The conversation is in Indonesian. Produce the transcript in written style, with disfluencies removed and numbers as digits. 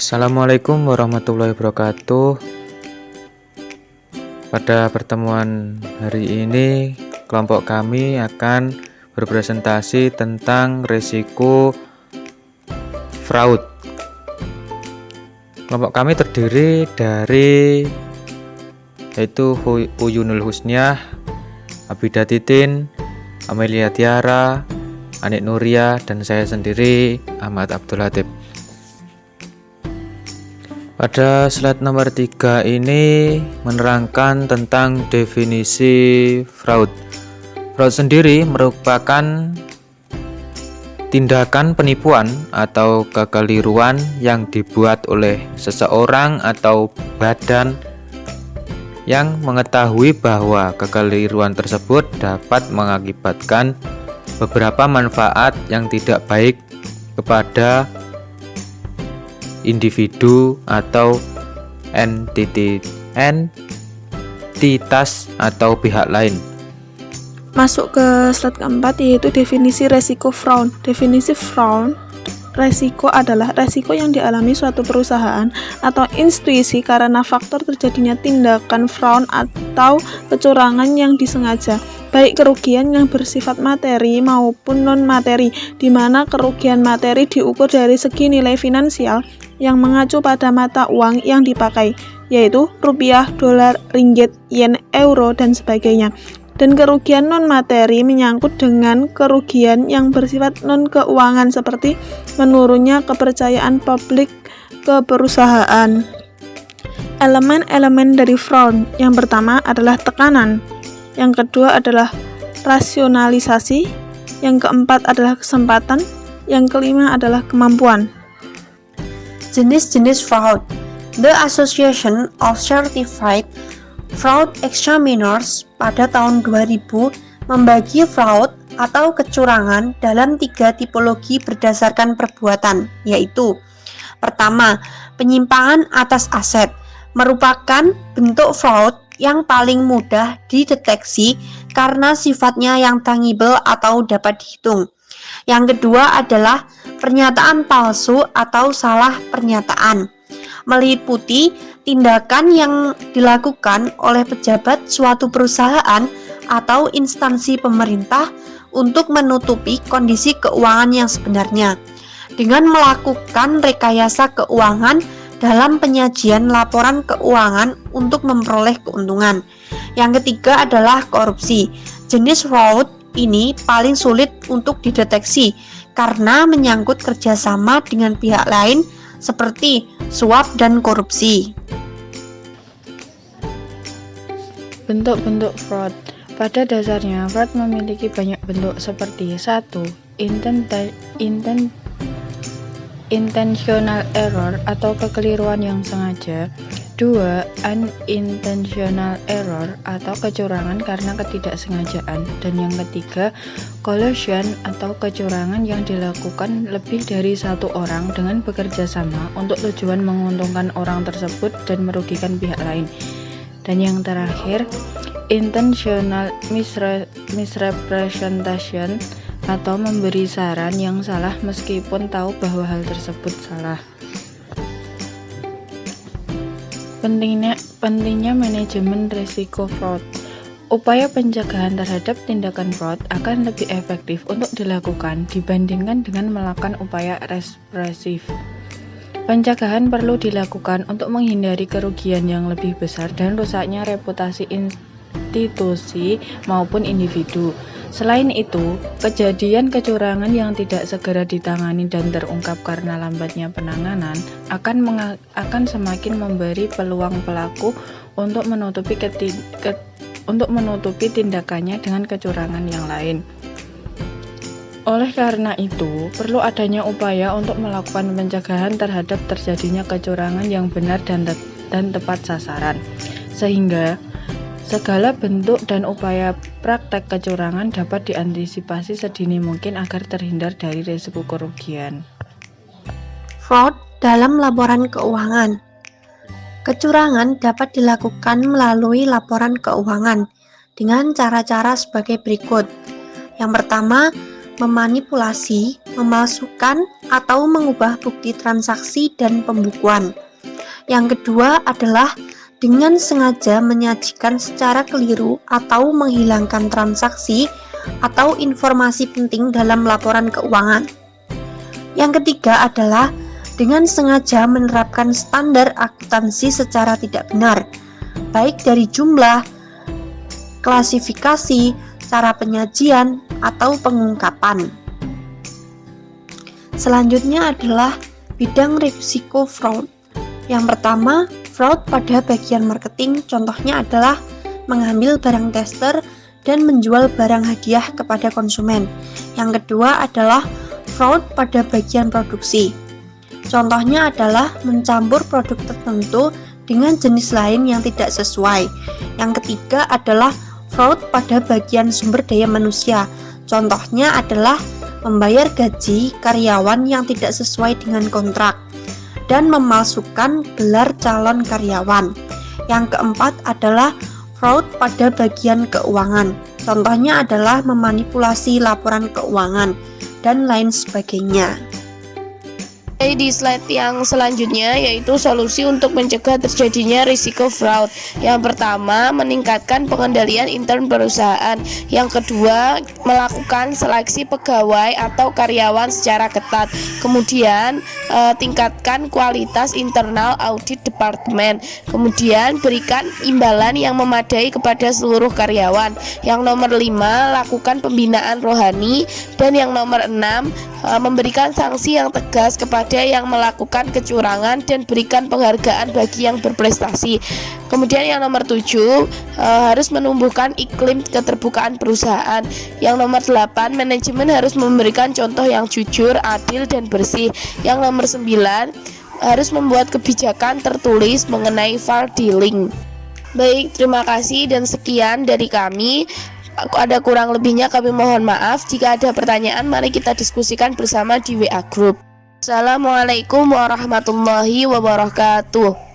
Assalamualaikum warahmatullahi wabarakatuh. Pada pertemuan hari ini, kelompok kami akan berpresentasi tentang risiko fraud. Kelompok kami terdiri dari yaitu Uyunul Husniah, Abida Titin, Amelia Tiara, Anik Nuria, dan saya sendiri, Ahmad Abdul Latif. Pada slide nomor 3 ini menerangkan tentang definisi fraud. Fraud sendiri merupakan tindakan penipuan atau kekeliruan yang dibuat oleh seseorang atau badan yang mengetahui bahwa kekeliruan tersebut dapat mengakibatkan beberapa manfaat yang tidak baik kepada individu atau entitas atau pihak lain. Masuk ke slide keempat, yaitu definisi resiko fraud. Definisi fraud, resiko adalah resiko yang dialami suatu perusahaan atau institusi karena faktor terjadinya tindakan fraud atau kecurangan yang disengaja, baik kerugian yang bersifat materi maupun non-materi, di mana kerugian materi diukur dari segi nilai finansial yang mengacu pada mata uang yang dipakai, yaitu rupiah, dolar, ringgit, yen, euro, dan sebagainya. Dan kerugian non-materi menyangkut dengan kerugian yang bersifat non-keuangan seperti menurunnya kepercayaan publik ke perusahaan. Elemen-elemen dari fraud yang pertama adalah tekanan, yang kedua adalah rasionalisasi, yang keempat adalah kesempatan, yang kelima adalah kemampuan. Jenis-jenis fraud. The Association of Certified Fraud Examiners pada tahun 2000 membagi fraud atau kecurangan dalam 3 tipologi berdasarkan perbuatan, yaitu: pertama, penyimpangan atas aset, merupakan bentuk fraud yang paling mudah dideteksi karena sifatnya yang tangible atau dapat dihitung. Yang kedua adalah pernyataan palsu atau salah pernyataan, meliputi tindakan yang dilakukan oleh pejabat suatu perusahaan atau instansi pemerintah untuk menutupi kondisi keuangan yang sebenarnya dengan melakukan rekayasa keuangan dalam penyajian laporan keuangan untuk memperoleh keuntungan. Yang ketiga adalah korupsi. Jenis fraud ini paling sulit untuk dideteksi karena menyangkut kerjasama dengan pihak lain seperti suap dan korupsi. Bentuk-bentuk fraud. Pada dasarnya, fraud memiliki banyak bentuk seperti 1. Intentional error atau kekeliruan yang sengaja. 2. Unintentional error atau kecurangan karena ketidaksengajaan. Dan yang ketiga, collusion atau kecurangan yang dilakukan lebih dari satu orang dengan bekerja sama untuk tujuan menguntungkan orang tersebut dan merugikan pihak lain. Dan yang terakhir, intentional misrepresentation atau memberi saran yang salah meskipun tahu bahwa hal tersebut salah. Pentingnya manajemen risiko fraud. Upaya pencegahan terhadap tindakan fraud akan lebih efektif untuk dilakukan dibandingkan dengan melakukan upaya represif. Pencegahan perlu dilakukan untuk menghindari kerugian yang lebih besar dan rusaknya reputasi institusi maupun individu. Selain itu, kejadian kecurangan yang tidak segera ditangani dan terungkap karena lambatnya penanganan akan semakin memberi peluang pelaku untuk menutupi tindakannya dengan kecurangan yang lain. Oleh karena itu, perlu adanya upaya untuk melakukan pencegahan terhadap terjadinya kecurangan yang benar dan tepat sasaran, sehingga segala bentuk dan upaya praktek kecurangan dapat diantisipasi sedini mungkin agar terhindar dari risiko kerugian. Fraud dalam laporan keuangan. Kecurangan dapat dilakukan melalui laporan keuangan dengan cara-cara sebagai berikut. Yang pertama, memanipulasi, memalsukan, atau mengubah bukti transaksi dan pembukuan. Yang kedua adalah dengan sengaja menyajikan secara keliru atau menghilangkan transaksi atau informasi penting dalam laporan keuangan. Yang ketiga adalah dengan sengaja menerapkan standar akuntansi secara tidak benar, baik dari jumlah, klasifikasi, cara penyajian, atau pengungkapan. Selanjutnya adalah bidang risiko fraud. Yang pertama, fraud pada bagian marketing, contohnya adalah mengambil barang tester dan menjual barang hadiah kepada konsumen. Yang kedua adalah fraud pada bagian produksi. Contohnya adalah mencampur produk tertentu dengan jenis lain yang tidak sesuai. Yang ketiga adalah fraud pada bagian sumber daya manusia. Contohnya adalah membayar gaji karyawan yang tidak sesuai dengan kontrak dan memalsukan gelar calon karyawan. Yang keempat adalah fraud pada bagian keuangan. Contohnya adalah memanipulasi laporan keuangan dan lain sebagainya. Di slide yang selanjutnya yaitu solusi untuk mencegah terjadinya risiko fraud. Yang pertama, meningkatkan pengendalian intern perusahaan. Yang kedua, melakukan seleksi pegawai atau karyawan secara ketat. Kemudian, tingkatkan kualitas internal audit departemen. Kemudian, berikan imbalan yang memadai kepada seluruh karyawan. Yang nomor 5, lakukan pembinaan rohani. Dan yang nomor 6, memberikan sanksi yang tegas kepada yang melakukan kecurangan dan berikan penghargaan bagi yang berprestasi. Kemudian yang nomor 7, harus menumbuhkan iklim keterbukaan perusahaan. Yang nomor 8, manajemen harus memberikan contoh yang jujur, adil, dan bersih. Yang nomor 9, harus membuat kebijakan tertulis mengenai fair dealing. Baik, terima kasih dan sekian dari kami. Ada kurang lebihnya kami mohon maaf. Jika ada pertanyaan, mari kita diskusikan bersama di WA Group. Assalamualaikum warahmatullahi wabarakatuh.